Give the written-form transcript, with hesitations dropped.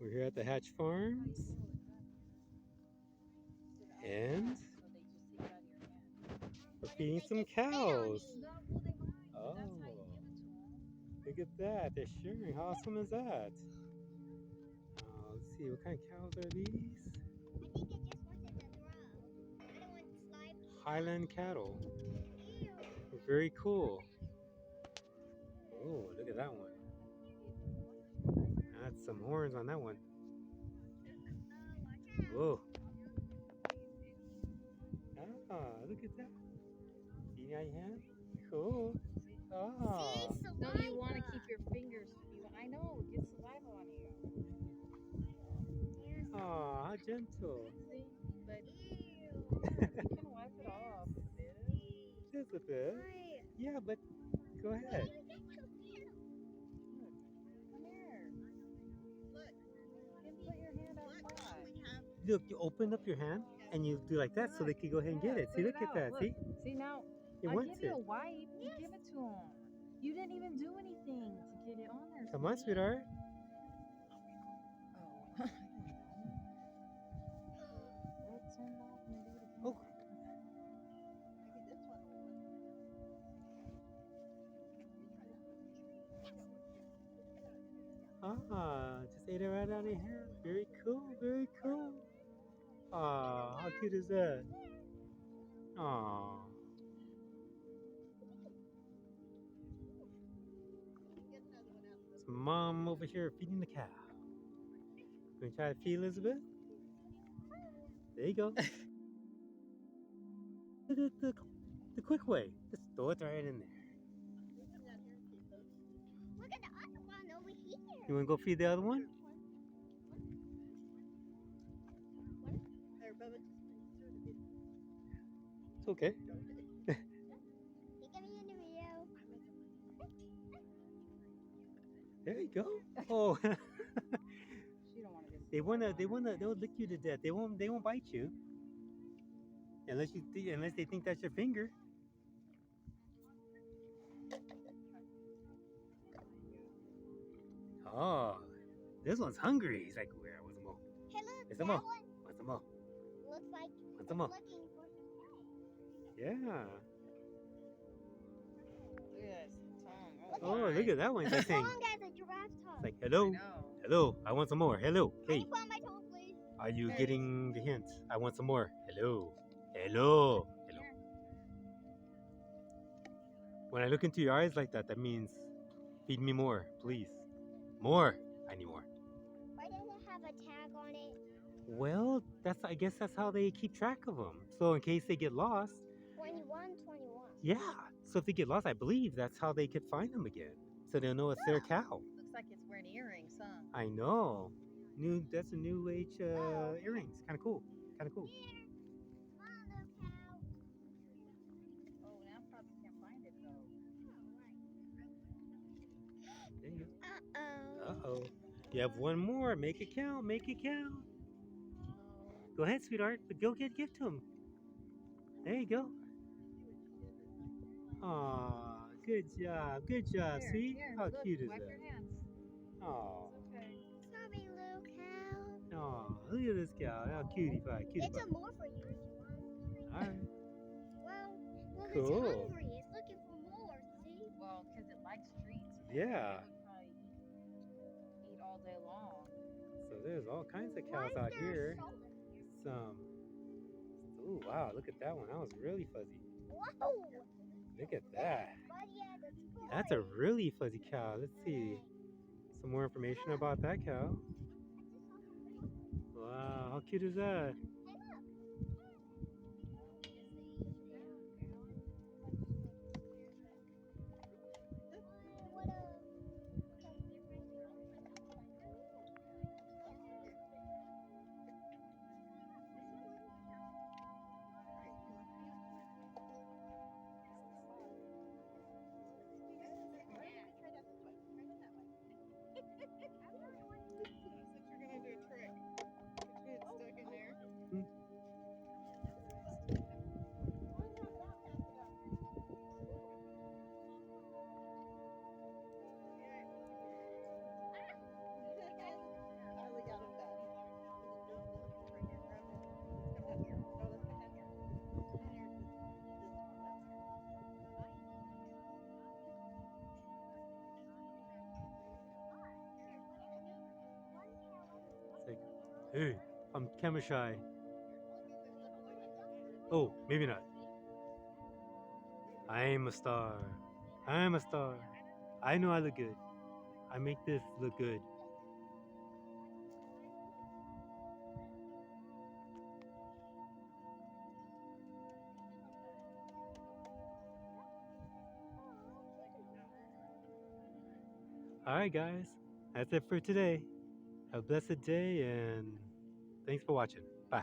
We're here at the Hatch Farms, and we're feeding some cows. Oh, look at that. They're sharing. How awesome is that? Let's see. What kind of cows are these? I think it just wanted to throw. I don't want slime. Highland cattle. Ew. Very cool. Oh, look at that one. That's some horns on that one. Whoa. Ah, look at that. See my hand? Cool. Ah. See, No, you want to keep your fingers. I know, get saliva on you. Ah, how gentle. See, but Ew. you can wipe it off a bit. Just a bit. Why? Yeah, but go ahead. Come here. Look. You can put your hand outside. Look, you open up your hand and you do like that so they can go ahead and get it. See, look at that. Look. See? See now, It I wants give you it. a wipe. You give it to him. You didn't even do anything to get it on there. Come on, sweetheart. Oh. Let's turn it off and do it again. Oh. Ah, just ate it right out of your hand. Very cool, very cool. Ah, how cute is that? Ah. So mom over here feeding the cow. Gonna try to feed Elizabeth? There you go. the quick way. Just throw it right in there. Look at the other one over here. You wanna go feed the other one? It's okay. You get me in the video. There you go. Oh. She don't want to get. They'll lick you to death. They won't bite you. Unless they think that's your finger. Oh, this one's hungry. He's like, where? Want some more? Hey, look. There's some that more. one Want some more? looks like Want it's some more? looking for some prey. Yeah. Look at this tongue. Oh, look at that one. It's like As saying, long as a giraffe tongue. it's like, I hello, know. hello. I want some more. Hello. Can Hey, you put on my tongue, please? are you getting the hint? I want some more. Hello, hello, hello. When I look into your eyes like that, that means feed me more, please. More. I need more. Why does it have a tag on it? Well, I guess that's how they keep track of them. So in case they get lost, 21, 21. yeah. So if they get lost, I believe that's how they could find them again. So they'll know it's their cow. Looks like it's wearing earrings, huh? I know. That's a new age earrings. Kind of cool. Kind of cool. Here. Come on, little cow. Oh, now probably can't find it though. There you go. Uh-oh. Uh-oh. You have one more. Make it count. Make it count. Go ahead, sweetheart. But go give to him. There you go. Aw, good job. Good job, Here, sweet. here, How look, cute is wipe that? your hands. Aw. It's okay. Sorry, little cow. Aw, look at this cow. How cutie pie. Cutie It's pie. a more for you if you want. Alright. Well, Cool. it's hungry. It's looking for more, see? Well, because it likes treats. Yeah. It would probably eat all day long. So there's all kinds of Why cows is out there here. salt in here? Some. Oh, wow. Look at that one. That was really fuzzy. Whoa! Look at that. But yeah, that's cool. That's a really fuzzy cow. Let's see some more information about that cow. Wow, how cute is that? Hey, look. What Looks like you're gonna do a trick. Put your head stuck in there. Hey, I'm camera shy. Oh, maybe not. I'm a star. I'm a star. I know I look good. I make this look good. Alright, guys. That's it for today. Have a blessed day and thanks for watching. Bye.